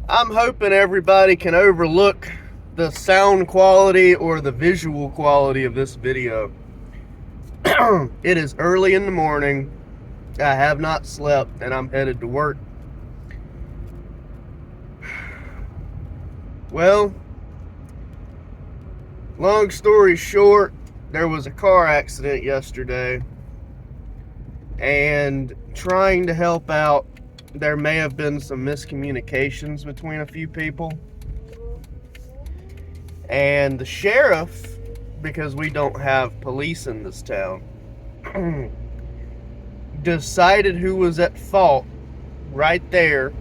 I'm hoping everybody can overlook the sound quality or the visual quality of this video. It is early in the morning. I have not slept and I'm headed to work. Well, long story short, there was a car accident yesterday, and trying to help out, there may have been some miscommunications between a few people. And the sheriff, because we don't have police in this town, decided who was at fault right there.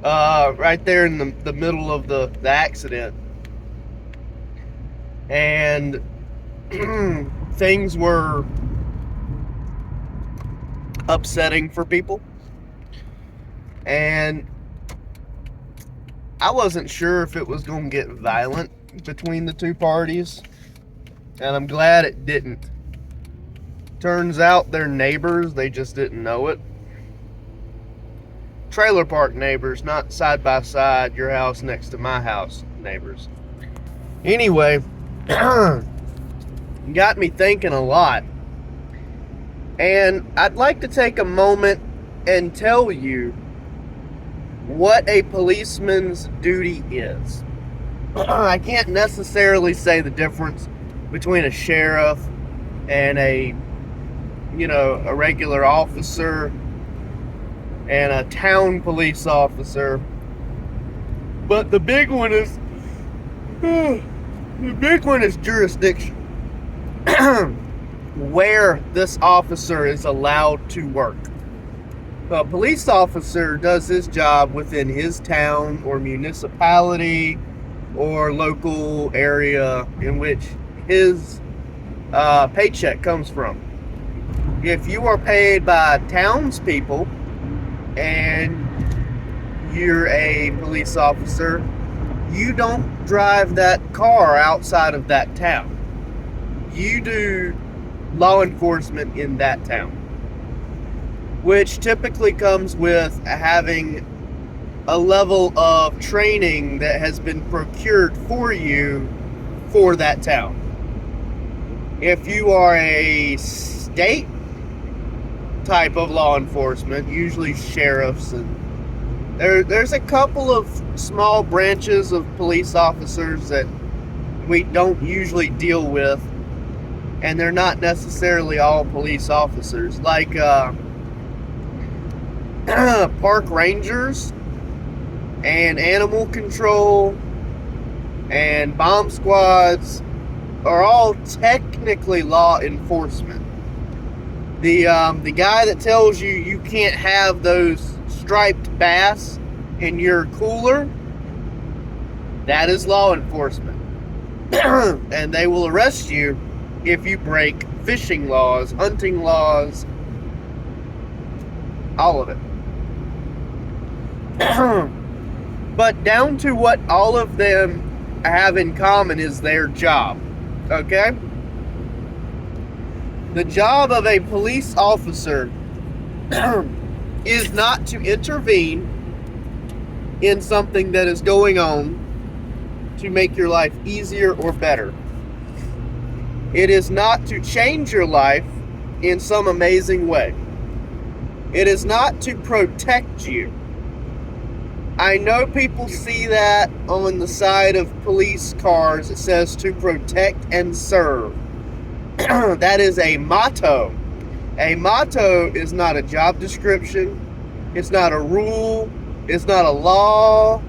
Right there in the middle of the accident. And things were upsetting for people. And I wasn't sure if it was going to get violent between the two parties. And I'm glad it didn't. Turns out they're neighbors, they just didn't know it. Trailer park neighbors, not side by side, your house next to my house neighbors. Anyway, got me thinking a lot. And I'd like to take a moment and tell you what a policeman's duty is. I can't necessarily say the difference between a sheriff and a regular officer and a town police officer. But the big one is jurisdiction. Where this officer is allowed to work. A police officer does his job within his town or municipality or local area in which his paycheck comes from. If you are paid by townspeople and you're a police officer, you don't drive that car outside of that town. You do law enforcement in that town, which typically comes with having a level of training that has been procured for you for that town. If you are a state type of law enforcement, usually sheriffs, and there's a couple of small branches of police officers that we don't usually deal with, and they're not necessarily all police officers, like park rangers and animal control and bomb squads are all technically law enforcement. The guy that tells you you can't have those striped bass in your cooler, that is law enforcement. And they will arrest you if you break fishing laws, hunting laws, all of it. But down to what all of them have in common is their job. Okay? The job of a police officer is not to intervene in something that is going on to make your life easier or better. It is not to change your life in some amazing way. It is not to protect you. I know people see that on the side of police cars. It says to protect and serve. That is a motto. A motto is not a job description. It's not a rule. It's not a law.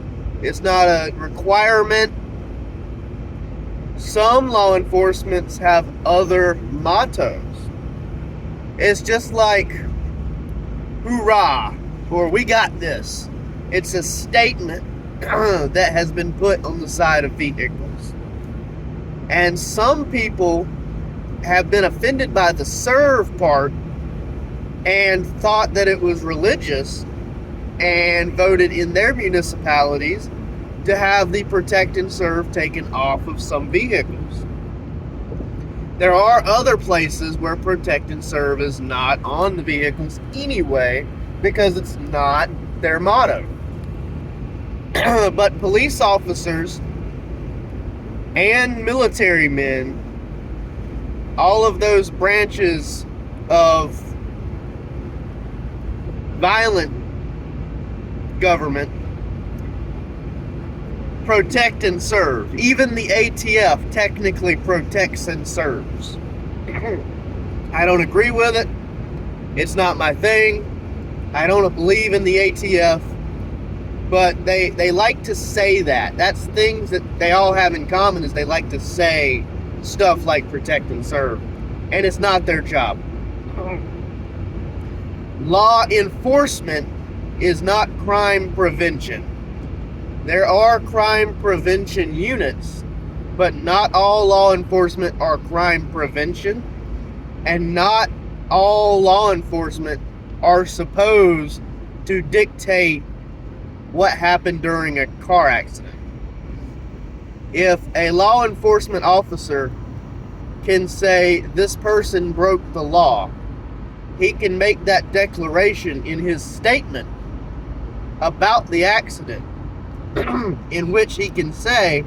It's not a requirement. Some law enforcements have other mottos. It's just like, hoorah, or we got this. It's a statement that has been put on the side of vehicles. And some people have been offended by the serve part and thought that it was religious and voted in their municipalities to have the protect and serve taken off of some vehicles. There are other places where protect and serve is not on the vehicles anyway, because it's not their motto. But police officers and military men, all of those branches of violent government, protect and serve. Even the ATF technically protects and serves. I don't agree with it. It's not my thing. I don't believe in the ATF. But they like to say that. That's things that they all have in common, is they like to say stuff like protect and serve. And it's not their job. Law enforcement is not crime prevention. There are crime prevention units, but not all law enforcement are crime prevention, and not all law enforcement are supposed to dictate what happened during a car accident. If a law enforcement officer can say this person broke the law, he can make that declaration in his statement about the accident, in which he can say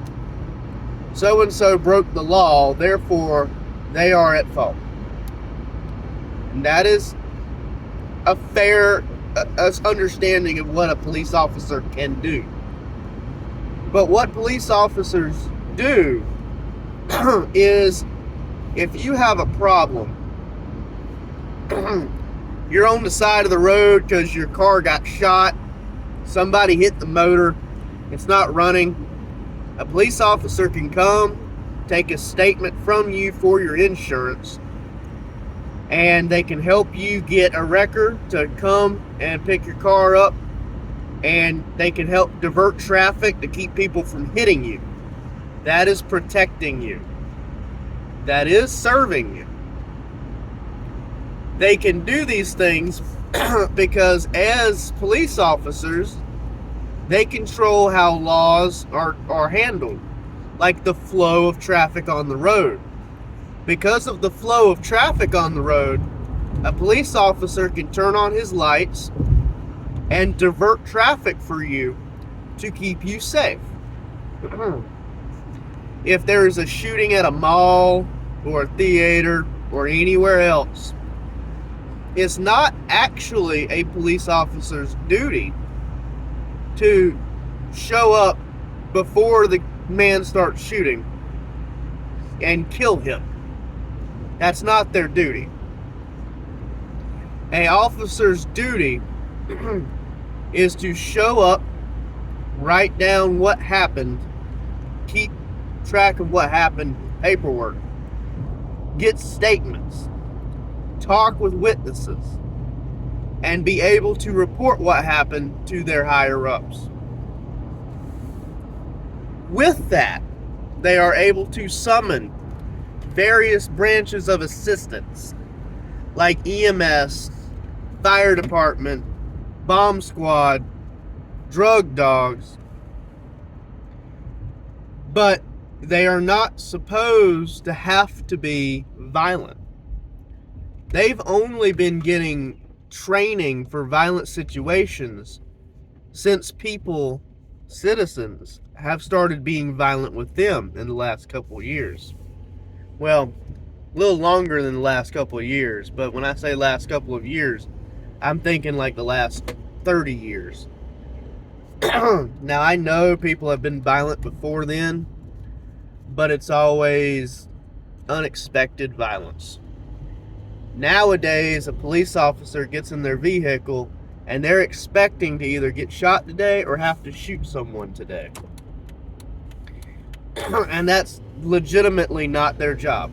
so-and-so broke the law, therefore they are at fault. And that is a fair understanding of what a police officer can do. But what police officers do is, if you have a problem, you're on the side of the road because your car got shot, somebody hit the motor, it's not running, a police officer can come, take a statement from you for your insurance, and they can help you get a wrecker to come and pick your car up, and they can help divert traffic to keep people from hitting you. That is protecting you. That is serving you. They can do these things because as police officers, they control how laws are handled, like the flow of traffic on the road. Because of the flow of traffic on the road, a police officer can turn on his lights and divert traffic for you to keep you safe. If there is a shooting at a mall or a theater or anywhere else, it's not actually a police officer's duty to show up before the man starts shooting and kill him. That's not their duty. An officer's duty is to show up, write down what happened, keep track of what happened, paperwork, get statements, talk with witnesses, and be able to report what happened to their higher-ups. With that, they are able to summon various branches of assistance, like EMS, fire department, bomb squad, drug dogs, but they are not supposed to have to be violent. They've only been getting training for violent situations since citizens, have started being violent with them in the last couple of years. Well, a little longer than the last couple of years, but when I say last couple of years, I'm thinking like the last 30 years. Now, I know people have been violent before then, but it's always unexpected violence. Nowadays, a police officer gets in their vehicle and they're expecting to either get shot today or have to shoot someone today. And that's legitimately not their job.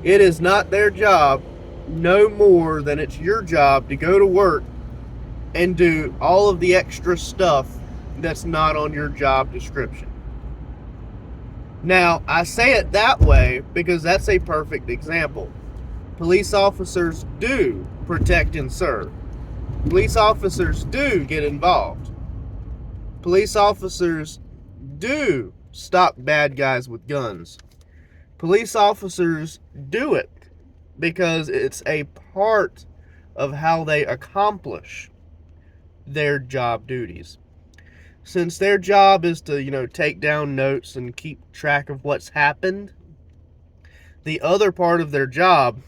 It is not their job no more than it's your job to go to work and do all of the extra stuff that's not on your job description. Now, I say it that way because that's a perfect example. Police officers do protect and serve. Police officers do get involved. Police officers do stop bad guys with guns. Police officers do it because it's a part of how they accomplish their job duties. since their job is to, take down notes and keep track of what's happened, the other part of their job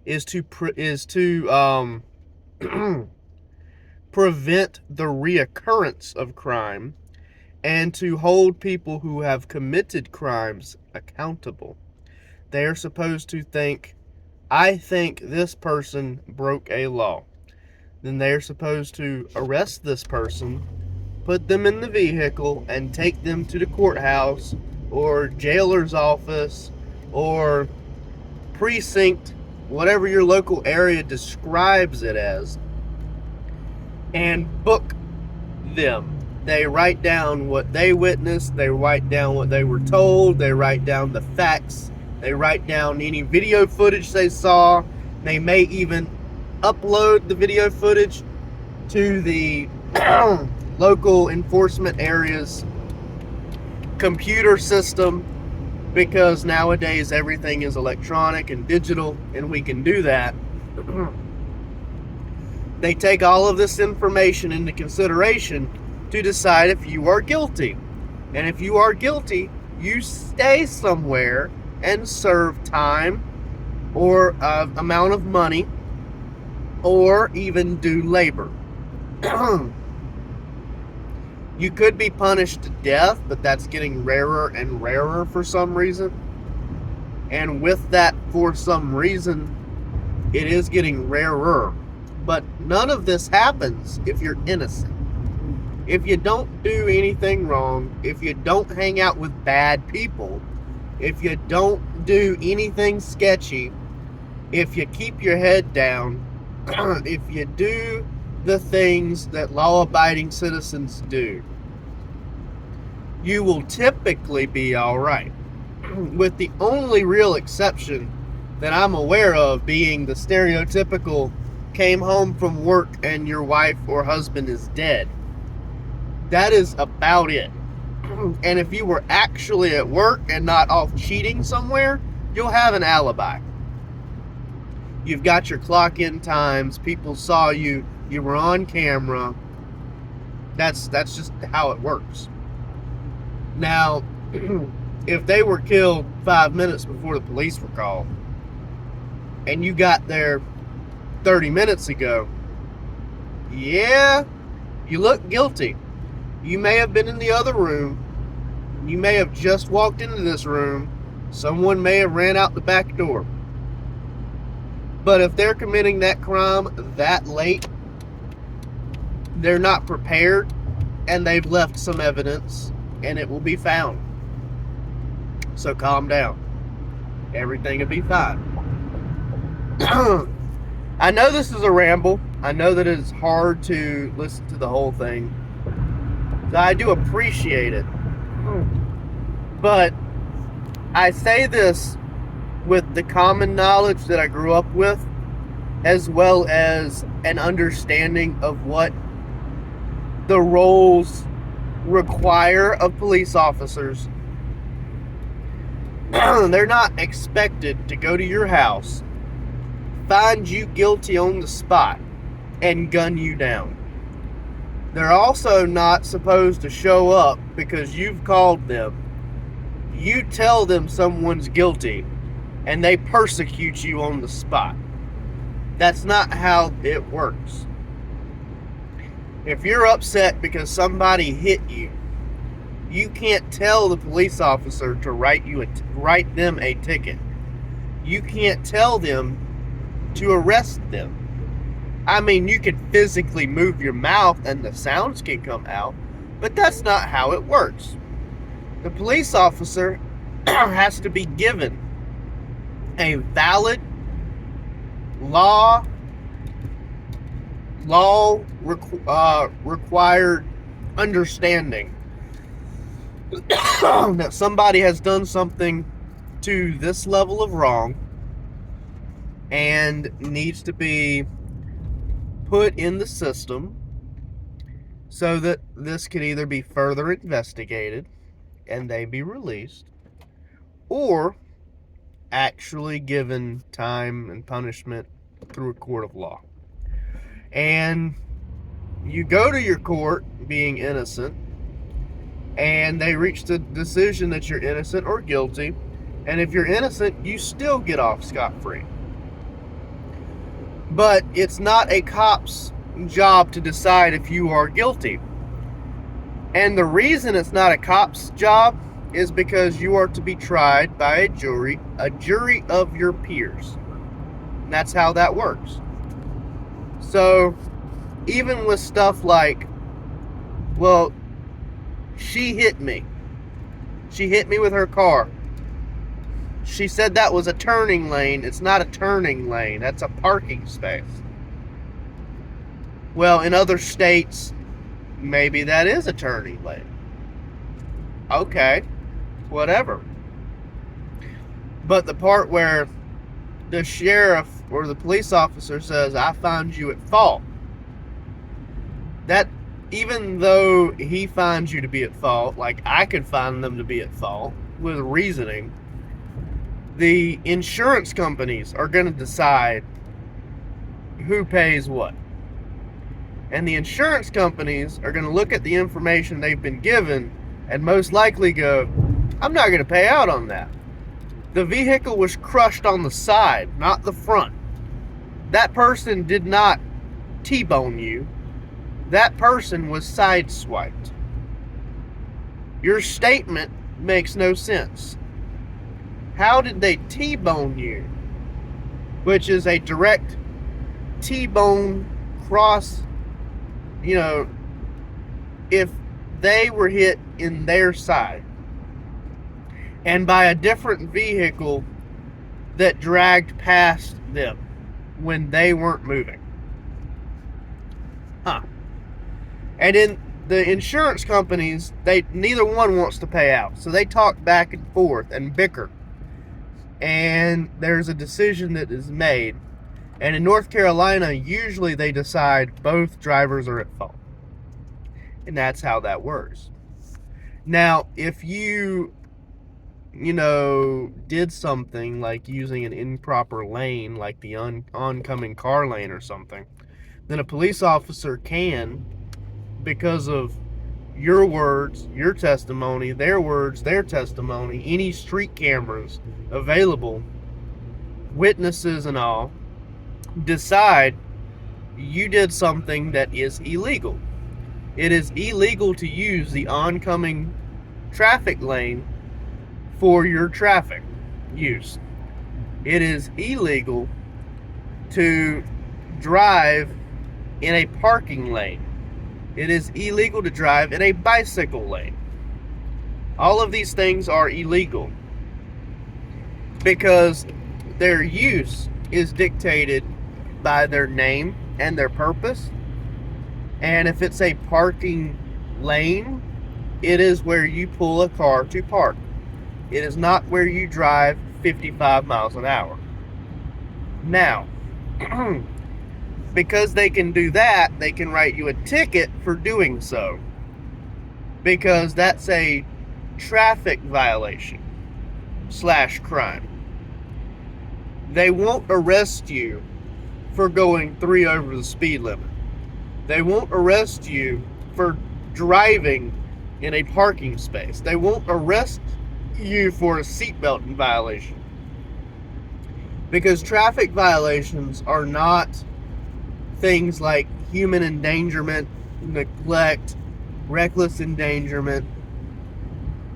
is to prevent the reoccurrence of crime and to hold people who have committed crimes accountable. They are supposed to think, I think this person broke a law. Then they are supposed to arrest this person, put them in the vehicle, and take them to the courthouse or jailer's office or precinct, whatever your local area describes it as, and book them. They write down what they witnessed, they write down what they were told, they write down the facts, they write down any video footage they saw. They may even upload the video footage to the local enforcement area's computer system, because nowadays everything is electronic and digital and we can do that. They take all of this information into consideration to decide if you are guilty. And if you are guilty, you stay somewhere and serve time or amount of money or even do labor. You could be punished to death, but that's getting rarer and rarer for some reason. And with that, for some reason, it is getting rarer. But none of this happens if you're innocent. If you don't do anything wrong, if you don't hang out with bad people, if you don't do anything sketchy, if you keep your head down, if you do the things that law-abiding citizens do, you will typically be all right. With the only real exception that I'm aware of being the stereotypical came home from work and your wife or husband is dead. That is about it. And if you were actually at work and not off cheating somewhere, you'll have an alibi. You've got your clock in times, people saw you, you were on camera. That's just how it works. Now, if they were killed 5 minutes before the police were called, and you got there 30 minutes ago, yeah, you look guilty. You may have been in the other room. You may have just walked into this room. Someone may have ran out the back door. But if they're committing that crime that late, they're not prepared, and they've left some evidence, and it will be found. So calm down. Everything will be fine. I know this is a ramble. I know that it's hard to listen to the whole thing. So I do appreciate it. But I say this with the common knowledge that I grew up with, as well as an understanding of what the roles require of police officers. They're not expected to go to your house, find you guilty on the spot, and gun you down. They're also not supposed to show up because you've called them. You tell them someone's guilty, and they persecute you on the spot. That's not how it works. If you're upset because somebody hit you, you can't tell the police officer to write them a ticket. You can't tell them to arrest them. I mean, you can physically move your mouth and the sounds can come out, but that's not how it works. The police officer has to be given a valid required understanding that somebody has done something to this level of wrong and needs to be put in the system so that this can either be further investigated and they be released, or actually given time and punishment through a court of law. And you go to your court being innocent, and they reach the decision that you're innocent or guilty. And if you're innocent, you still get off scot-free. But it's not a cop's job to decide if you are guilty. And the reason it's not a cop's job is because you are to be tried by a jury of your peers. And that's how that works. So, even with stuff like, well, she hit me. She hit me with her car. She said that was a turning lane. It's not a turning lane. That's a parking space. Well, in other states, maybe that is a turning lane. Okay, whatever. But the part where the sheriff or the police officer says, I found you at fault, that even though he finds you to be at fault, like I could find them to be at fault with reasoning, the insurance companies are going to decide who pays what. And the insurance companies are going to look at the information they've been given and most likely go, I'm not going to pay out on that. The vehicle was crushed on the side, not the front. That person did not T-bone you. That person was sideswiped. Your statement makes no sense. How did they T-bone you? Which is a direct T-bone cross, if they were hit in their side and by a different vehicle that dragged past them when they weren't moving. And in the insurance companies, neither one wants to pay out. So they talk back and forth and bicker. And there's a decision that is made. And in North Carolina, usually they decide both drivers are at fault. And that's how that works. Now, if you did something like using an improper lane, like the oncoming car lane or something, then a police officer can, because of your words, your testimony, their words, their testimony, any street cameras available, witnesses and all, decide you did something that is illegal. It is illegal to use the oncoming traffic lane for your traffic use. It is illegal to drive in a parking lane. It is illegal to drive in a bicycle lane. All of these things are illegal because their use is dictated by their name and their purpose. And if it's a parking lane, it is where you pull a car to park. It is not where you drive 55 miles an hour. Now, because they can do that, they can write you a ticket for doing so. Because that's a traffic violation / crime. They won't arrest you for going 3 over the speed limit. They won't arrest you for driving in a parking space. They won't arrest you for a seatbelt violation. Because traffic violations are not things like human endangerment, neglect, reckless endangerment.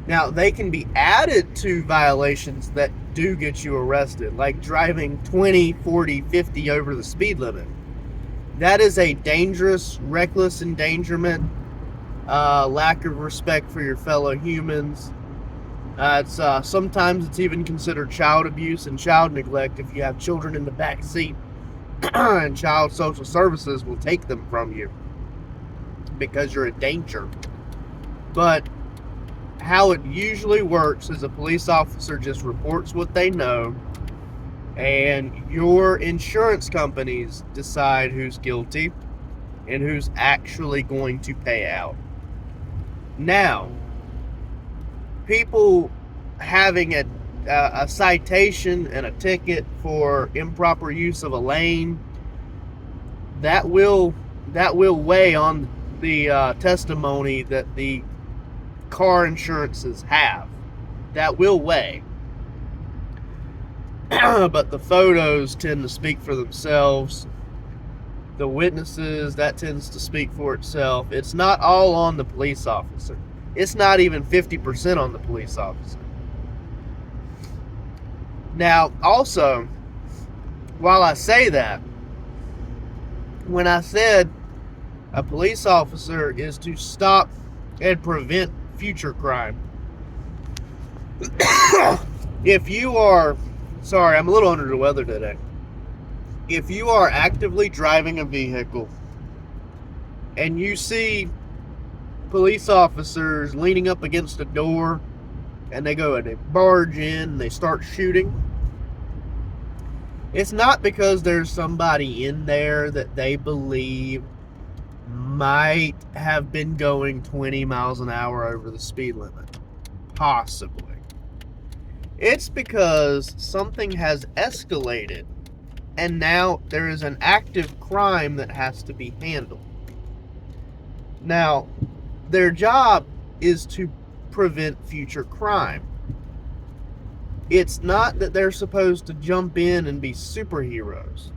Now, they can be added to violations that do get you arrested, like driving 20, 40, 50 over the speed limit. That is a dangerous, reckless endangerment, lack of respect for your fellow humans. Sometimes it's even considered child abuse and child neglect if you have children in the back seat, and child social services will take them from you because you're a danger. But how it usually works is a police officer just reports what they know, and your insurance companies decide who's guilty and who's actually going to pay out. Now, people having a citation and a ticket for improper use of a lane, that will weigh on the testimony that the car insurances have. That will weigh. But the photos tend to speak for themselves. The witnesses, that tends to speak for itself. It's not all on the police officer. It's not even 50% on the police officer. Now, also, while I say that, when I said a police officer is to stop and prevent future crime, if you are, sorry, I'm a little under the weather today. If you are actively driving a vehicle and you see police officers leaning up against a door and they go and they barge in and they start shooting, it's not because there's somebody in there that they believe might have been going 20 miles an hour over the speed limit. Possibly. It's because something has escalated and now there is an active crime that has to be handled. Now, their job is to prevent future crime. It's not that they're supposed to jump in and be superheroes,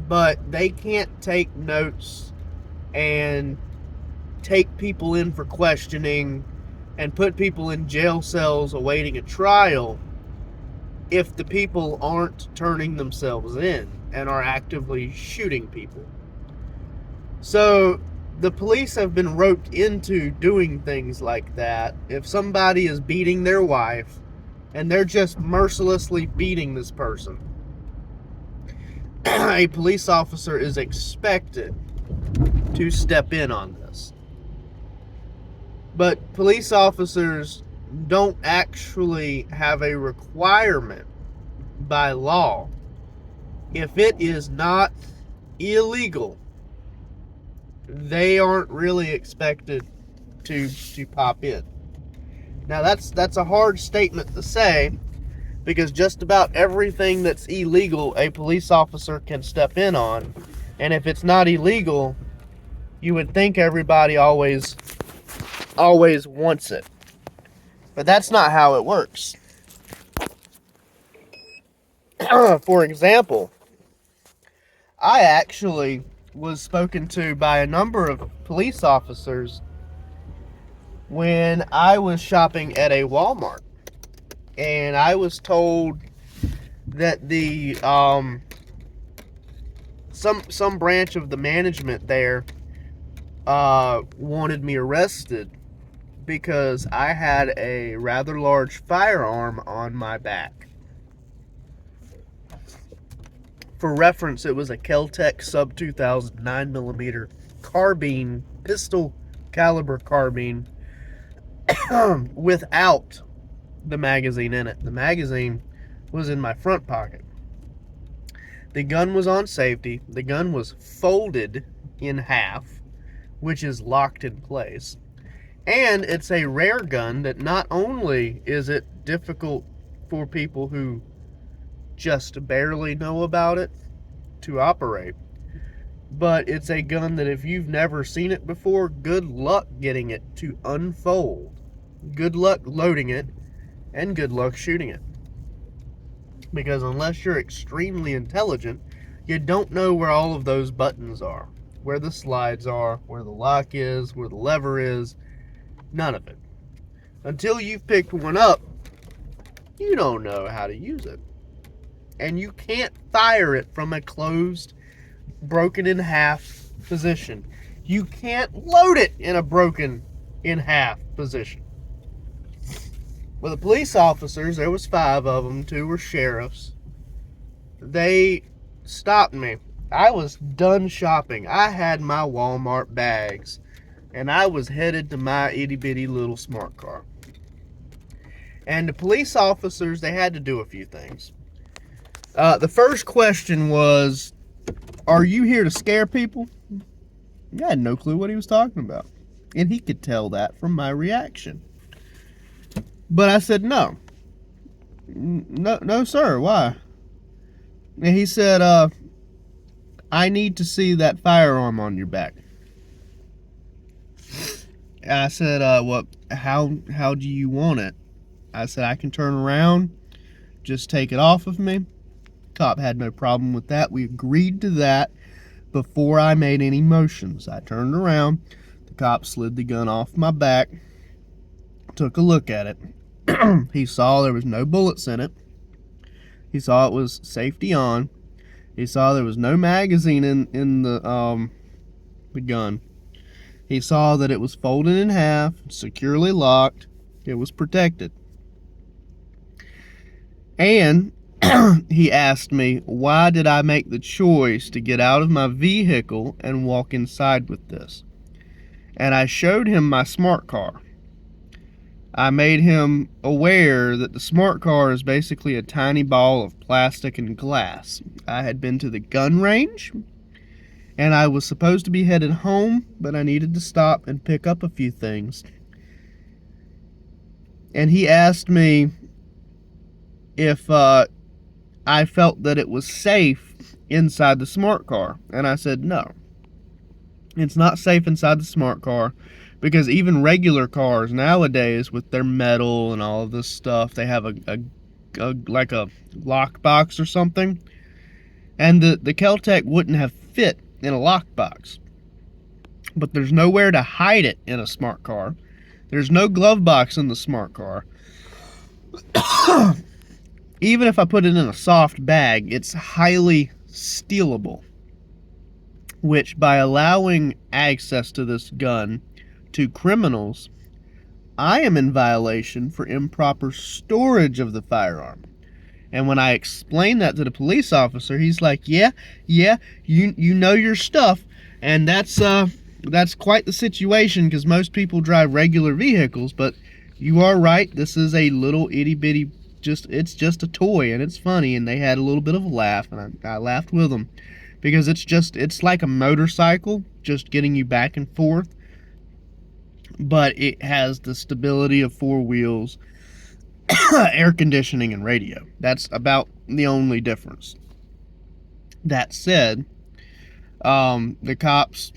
but they can't take notes and take people in for questioning and put people in jail cells awaiting a trial if the people aren't turning themselves in and are actively shooting people. So the police have been roped into doing things like that. If somebody is beating their wife and they're just mercilessly beating this person, a police officer is expected to step in on this. But police officers don't actually have a requirement by law. If it is not illegal, they aren't really expected to pop in. Now that's a hard statement to say, because just about everything that's illegal a police officer can step in on, and if it's not illegal, you would think everybody always wants it. But that's not how it works. For example, I actually was spoken to by a number of police officers when I was shopping at a Walmart, and I was told that the some branch of the management there wanted me arrested because I had a rather large firearm on my back. For reference, it was a Kel-Tec sub 2000 9mm carbine, pistol caliber carbine, without the magazine in it. The magazine was in my front pocket. The gun was on safety. The gun was folded in half, which is locked in place. And it's a rare gun that not only is it difficult for people who just barely know about it to operate, but it's a gun that if you've never seen it before, good luck getting it to unfold. Good luck loading it, and good luck shooting it. Because unless you're extremely intelligent, you don't know where all of those buttons are, where the slides are, where the lock is, where the lever is. None of it. Until you've picked one up, you don't know how to use it. And you can't fire it from a closed, broken in half position. You can't load it in a broken in half position. Well, the police officers, there was 5 of them, 2 were sheriffs. They stopped me. I was done shopping. I had my Walmart bags, and I was headed to my itty bitty little smart car. And the police officers, they had to do a few things. The first question was, "Are you here to scare people?" I had no clue what he was talking about. And he could tell that from my reaction. But I said, no. No, sir. Why? And he said, I need to see that firearm on your back. I said, what, how do you want it? I said, I can turn around, just take it off of me. Cop had no problem with that. We agreed to that before I made any motions. I turned around, the cop slid the gun off my back, took a look at it. He saw there was no bullets in it. He saw it was safety on. He saw there was no magazine in the gun. He saw that it was folded in half, securely locked. It was protected. And he asked me, why did I make the choice to get out of my vehicle and walk inside with this? And I showed him my smart car. I made him aware that the smart car is basically a tiny ball of plastic and glass. I had been to the gun range, and I was supposed to be headed home, but I needed to stop and pick up a few things. And he asked me if I felt that it was safe inside the smart car. And I said, no. It's not safe inside the smart car, because even regular cars nowadays, with their metal and all of this stuff, they have a like a lockbox or something. And the Kel-Tec wouldn't have fit in a lockbox. But there's nowhere to hide it in a smart car. There's no glove box in the smart car. Even if I put it in a soft bag, it's highly stealable. Which, by allowing access to this gun to criminals, I am in violation for improper storage of the firearm. And when I explained that to the police officer, he's like, yeah, you know your stuff. And that's quite the situation, because most people drive regular vehicles, but you are right, this is a little itty-bitty, it's just a toy, and it's funny, and they had a little bit of a laugh, and I laughed with them, because it's like a motorcycle, just getting you back and forth, but it has the stability of four wheels, air conditioning, and radio. That's about the only difference. That said, the cops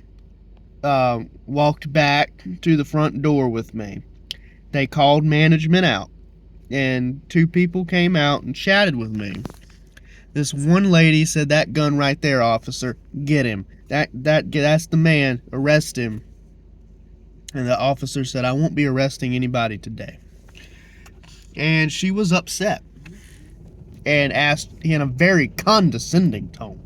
walked back to the front door with me. They called management out, and two people came out and chatted with me. This one lady said, that gun right there, officer, get him. That's the man, arrest him. And the officer said, I won't be arresting anybody today. And she was upset and asked in a very condescending tone,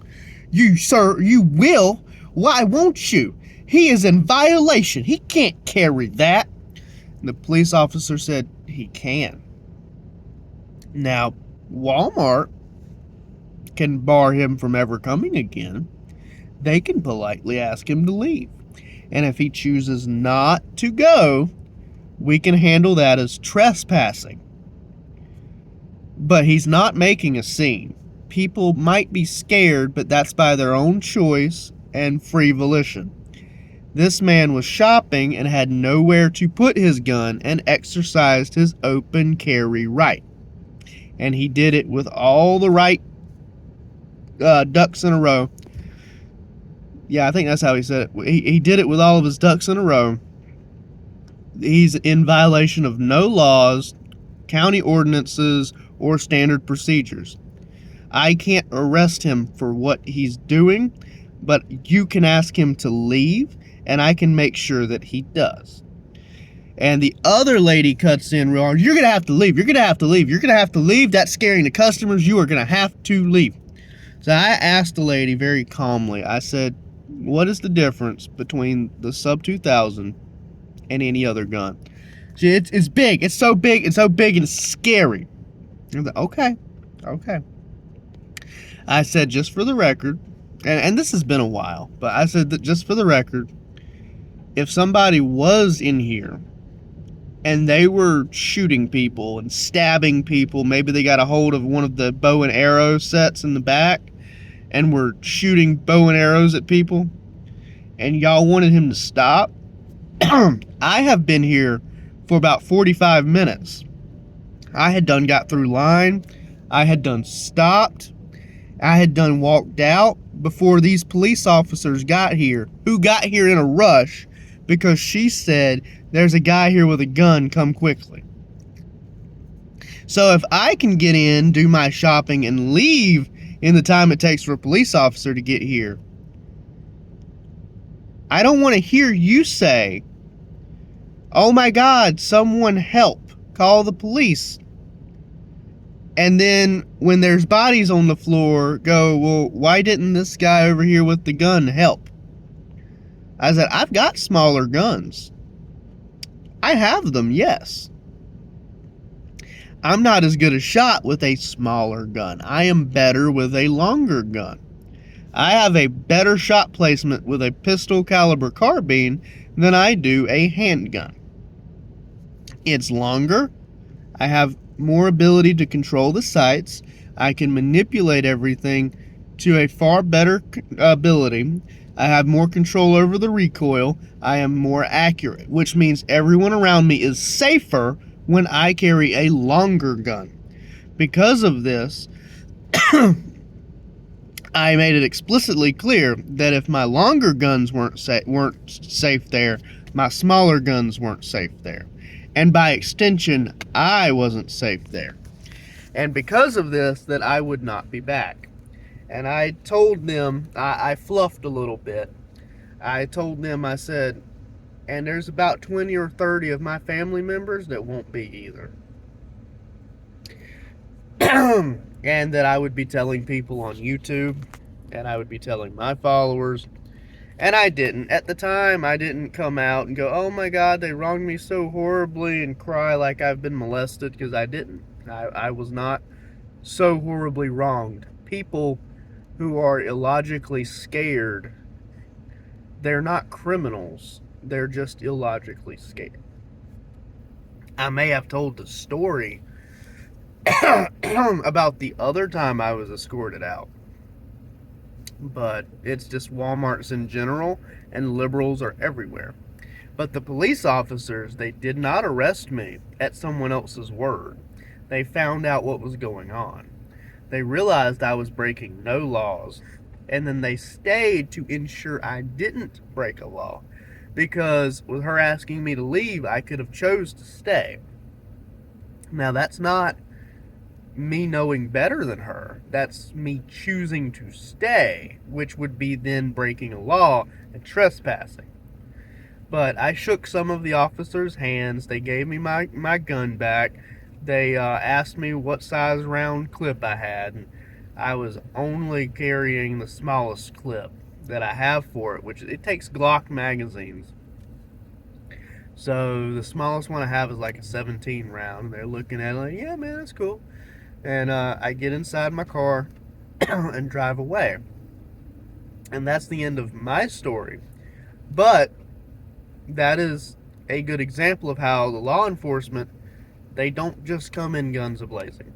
you, sir, you will? Why won't you? He is in violation. He can't carry that. And the police officer said, he can. Now, Walmart can bar him from ever coming again. They can politely ask him to leave. And if he chooses not to go, we can handle that as trespassing. But he's not making a scene. People might be scared, but that's by their own choice and free volition. This man was shopping and had nowhere to put his gun and exercised his open carry right. And he did it with all the right ducks in a row. Yeah, I think that's how he said it. He did it with all of his ducks in a row. He's in violation of no laws, county ordinances, or standard procedures. I can't arrest him for what he's doing, but you can ask him to leave, and I can make sure that he does. And the other lady cuts in real hard. You're going to have to leave. You're going to have to leave. You're going to have to leave. That's scaring the customers. You are going to have to leave. So I asked the lady very calmly. I said, what is the difference between the Sub 2000 and any other gun? It's big. It's so big. It's so big and it's scary. I was like, okay. I said, just for the record, and this has been a while, but I said that just for the record, if somebody was in here and they were shooting people and stabbing people, maybe they got a hold of one of the bow and arrow sets in the back and were shooting bow and arrows at people, and y'all wanted him to stop, I have been here for about 45 minutes. I had done got through line. I had done stopped. I had done walked out before these police officers got here, who got here in a rush because she said, "There's a guy here with a gun, come quickly." So if I can get in, do my shopping, and leave in the time it takes for a police officer to get here, I don't want to hear you say, "Oh my God, someone help, call the police." And then when there's bodies on the floor, go, "Well, why didn't this guy over here with the gun help?" I said, I've got smaller guns. I have them, yes. I'm not as good a shot with a smaller gun. I am better with a longer gun. I have a better shot placement with a pistol caliber carbine than I do a handgun. It's longer. I have more ability to control the sights. I can manipulate everything to a far better ability. I have more control over the recoil. I am more accurate, which means everyone around me is safer when I carry a longer gun. Because of this, I made it explicitly clear that if my longer guns weren't safe there, my smaller guns weren't safe there. And by extension, I wasn't safe there. And because of this, that I would not be back. And I told them, I fluffed a little bit. I told them, I said, and there's about 20 or 30 of my family members that won't be either. And that I would be telling people on YouTube, and I would be telling my followers. And I didn't. At the time, I didn't come out and go, "Oh my God, they wronged me so horribly," and cry like I've been molested, because I didn't. I was not so horribly wronged. People who are illogically scared, they're not criminals. They're just illogically scared. I may have told the story about the other time I was escorted out, but it's just Walmarts in general, and liberals are everywhere. But the police officers, they did not arrest me at someone else's word. They found out what was going on. They realized I was breaking no laws, and then they stayed to ensure I didn't break a law, because with her asking me to leave, I could have chose to stay. Now, that's not me knowing better than her. That's me choosing to stay, which would be then breaking a law and trespassing. But I shook some of the officers' hands. They gave me my gun back. They asked me what size round clip I had, and I was only carrying the smallest clip that I have for it, which it takes Glock magazines. So the smallest one I have is like a 17 round. They're looking at it like, "Yeah, man, that's cool." And I get inside my car and drive away. And that's the end of my story. But that is a good example of how the law enforcement, they don't just come in guns a-blazing.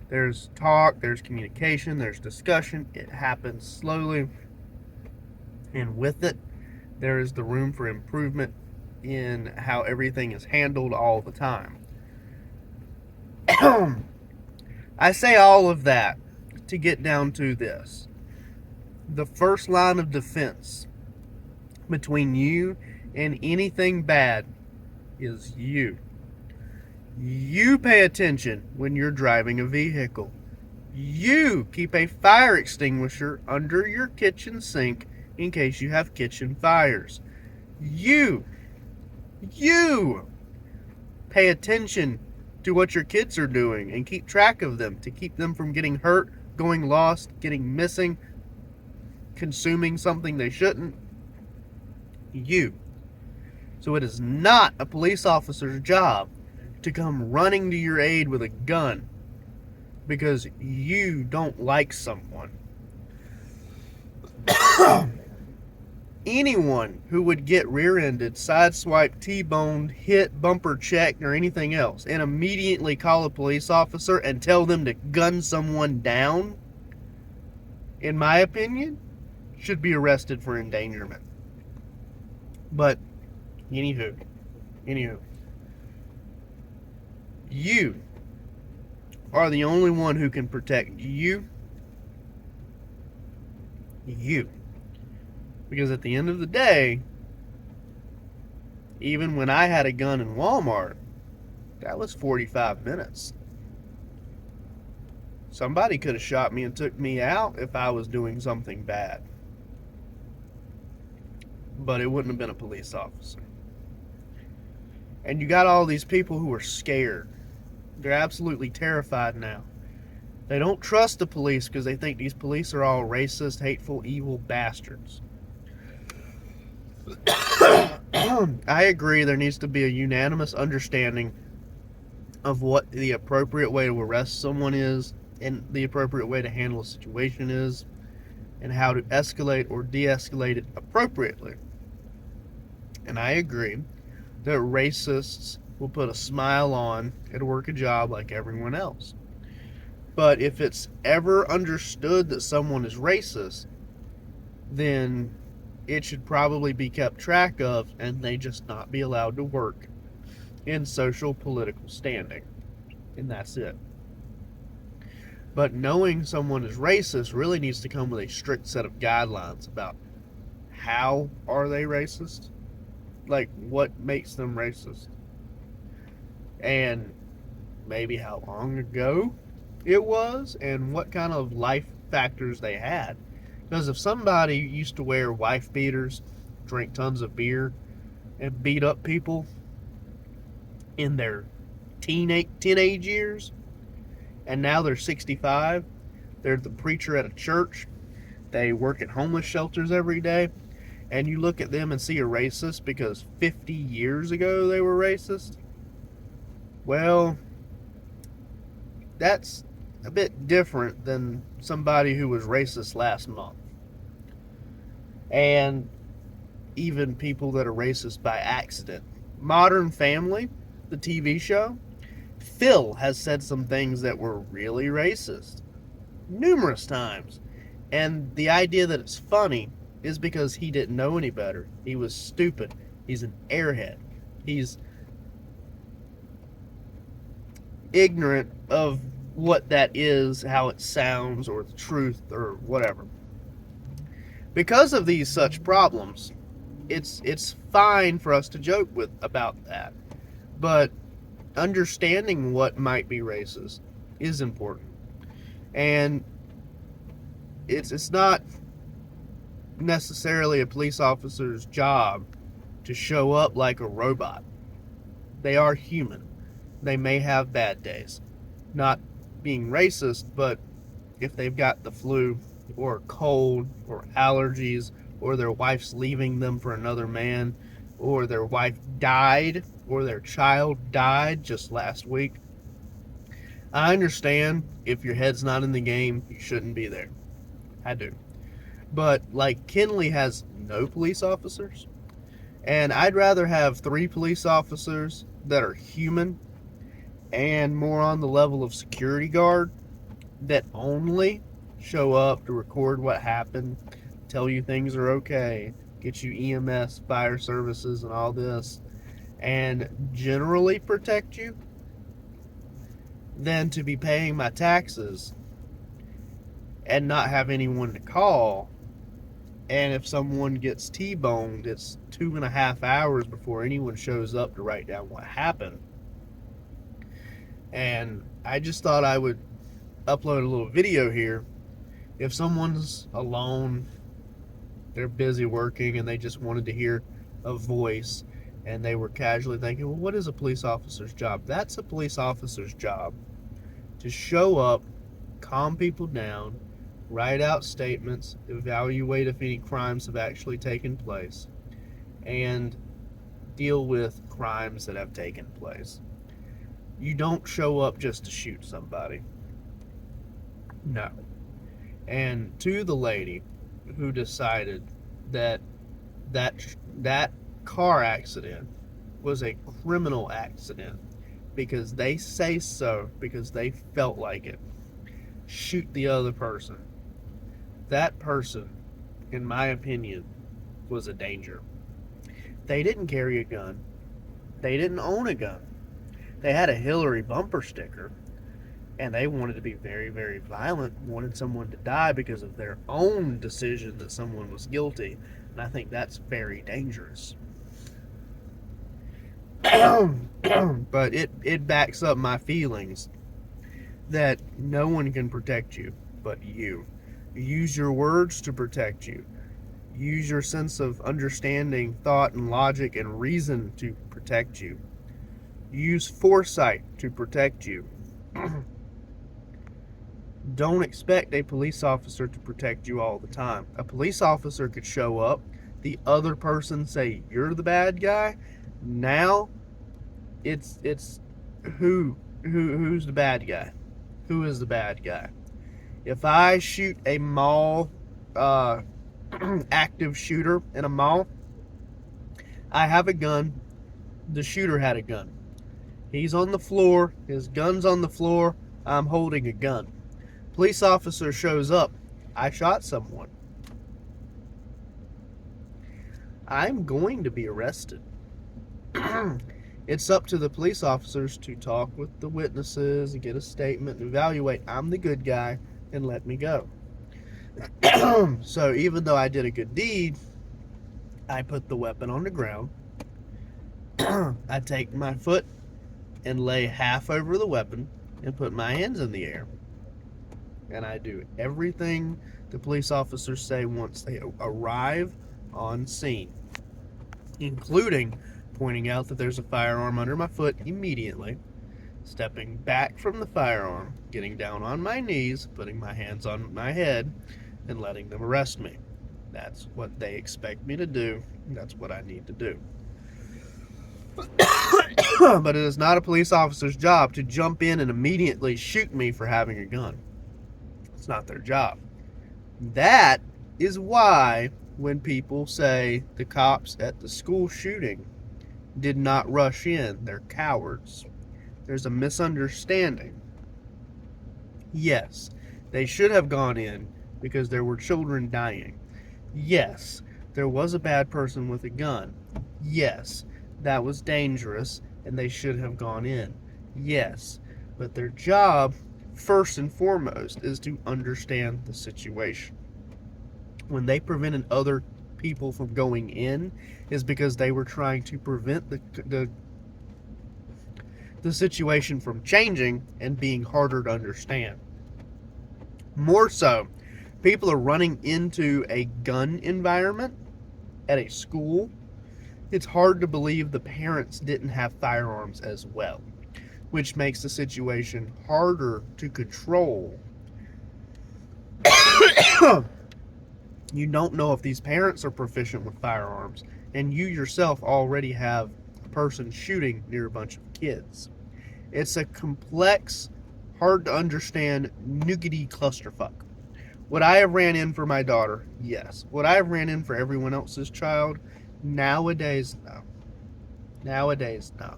There's talk, there's communication, there's discussion. It happens slowly. And with it, there is the room for improvement in how everything is handled all the time. I say all of that to get down to this. The first line of defense between you and anything bad is you. You pay attention when you're driving a vehicle. You keep a fire extinguisher under your kitchen sink in case you have kitchen fires. You pay attention to what your kids are doing and keep track of them to keep them from getting hurt, going lost, getting missing, consuming something they shouldn't. You. So it is not a police officer's job to come running to your aid with a gun because you don't like someone. Anyone who would get rear-ended, sideswiped, T-boned, hit, bumper checked, or anything else, and immediately call a police officer and tell them to gun someone down, in my opinion, should be arrested for endangerment. But, anywho, you are the only one who can protect you. Because at the end of the day, Even when I had a gun in Walmart, that was 45 minutes. Somebody could have shot me and took me out if I was doing something bad. But it wouldn't have been a police officer. And you got all these people who are scared. They're absolutely terrified now. They don't trust the police because they think these police are all racist, hateful, evil bastards. I agree there needs to be a unanimous understanding of what the appropriate way to arrest someone is and the appropriate way to handle a situation is and how to escalate or de-escalate it appropriately. And I agree that racists will put a smile on and work a job like everyone else. But if it's ever understood that someone is racist, then it should probably be kept track of and they just not be allowed to work in social political standing. And that's it. But knowing someone is racist really needs to come with a strict set of guidelines about how are they racist? Like, what makes them racist? And maybe how long ago it was and what kind of life factors they had. Because if somebody used to wear wife beaters, drink tons of beer, and beat up people in their teenage years, and now they're 65, they're the preacher at a church, they work at homeless shelters every day, and you look at them and see a racist because 50 years ago they were racist, well, that's a bit different than somebody who was racist last month. And even people that are racist by accident. Modern Family, the TV show, Phil has said some things that were really racist numerous times. And the idea that it's funny is because he didn't know any better. He was stupid. He's an airhead. He's ignorant of what that is, how it sounds, or the truth, or whatever. Because of these such problems, it's fine for us to joke about that. But understanding what might be racist is important. And it's not necessarily a police officer's job to show up like a robot. They are human. They may have bad days. Not being racist, but if they've got the flu or a cold or allergies or their wife's leaving them for another man or their wife died or their child died just last week, I understand if your head's not in the game, you shouldn't be there. I do. But like Kinley has no police officers, and I'd rather have 3 police officers that are human and more on the level of security guard that only show up to record what happened, tell you things are okay, get you EMS, fire services, and all this, and generally protect you, than to be paying my taxes and not have anyone to call. And if someone gets T-boned, it's 2.5 hours before anyone shows up to write down what happened. And I just thought I would upload a little video here. If someone's alone, they're busy working, and they just wanted to hear a voice, and they were casually thinking, well, what is a police officer's job? That's a police officer's job. To show up, calm people down, write out statements, evaluate if any crimes have actually taken place, and deal with crimes that have taken place. You don't show up just to shoot somebody. No. And to the lady who decided that car accident was a criminal accident because they say so, because they felt like it, shoot the other person. That person, in my opinion, was a danger. They didn't carry a gun. They didn't own a gun. They had a Hillary bumper sticker, and they wanted to be very, very violent, wanted someone to die because of their own decision that someone was guilty. And I think that's very dangerous. But it backs up my feelings that no one can protect you but you. Use your words to protect you. Use your sense of understanding, thought, and logic and reason to protect you. Use foresight to protect you. Don't expect a police officer to protect you all the time. A police officer could show up, the other person say you're the bad guy. Now it's who's the bad guy? Who is the bad guy? If I shoot a mall active shooter in a mall, I have a gun. The shooter had a gun. He's on the floor. His gun's on the floor. I'm holding a gun. Police officer shows up. I shot someone. I'm going to be arrested. It's up to the police officers to talk with the witnesses and get a statement and evaluate. I'm the good guy and let me go. So even though I did a good deed, I put the weapon on the ground. I take my foot and lay half over the weapon and put my hands in the air. And I do everything the police officers say once they arrive on scene, including pointing out that there's a firearm under my foot immediately, stepping back from the firearm, getting down on my knees, putting my hands on my head, and letting them arrest me. That's what they expect me to do. That's what I need to do. But it is not a police officer's job to jump in and immediately shoot me for having a gun. It's not their job. That is why when people say the cops at the school shooting did not rush in, they're cowards. There's a misunderstanding. Yes, they should have gone in because there were children dying. Yes, there was a bad person with a gun. Yes, that was dangerous and they should have gone in. Yes, but their job, first and foremost, is to understand the situation. When they prevented other people from going in, is because they were trying to prevent the situation from changing and being harder to understand. More so, people are running into a gun environment at a school. It's hard to believe the parents didn't have firearms as well, which makes the situation harder to control. You don't know if these parents are proficient with firearms, and you yourself already have a person shooting near a bunch of kids. It's a complex, hard to understand, nougaty clusterfuck. Would I have ran in for my daughter? Yes. Would I have ran in for everyone else's child? Nowadays, no. Nowadays, no.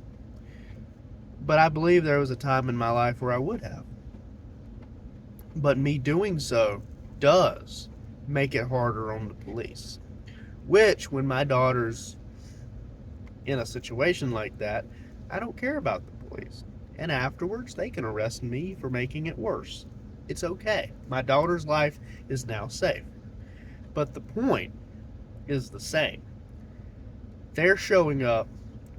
But I believe there was a time in my life where I would have. But me doing so does make it harder on the police. Which, when my daughter's in a situation like that, I don't care about the police. And afterwards, they can arrest me for making it worse. It's okay. My daughter's life is now safe. But the point is the same. They're showing up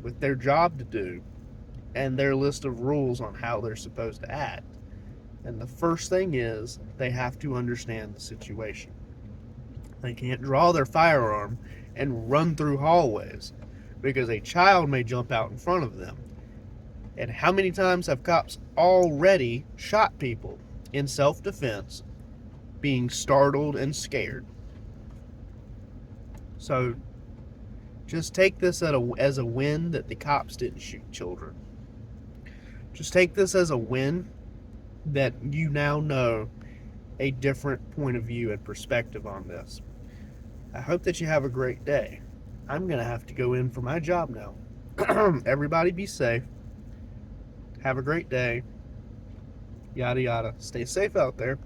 with their job to do and their list of rules on how they're supposed to act. And the first thing is they have to understand the situation. They can't draw their firearm and run through hallways because a child may jump out in front of them. And how many times have cops already shot people in self-defense, being startled and scared? So just take this as a win that the cops didn't shoot children. Just take this as a win that you now know a different point of view and perspective on this. I hope that you have a great day. I'm going to have to go in for my job now. Everybody be safe. Have a great day. Yada yada. Stay safe out there.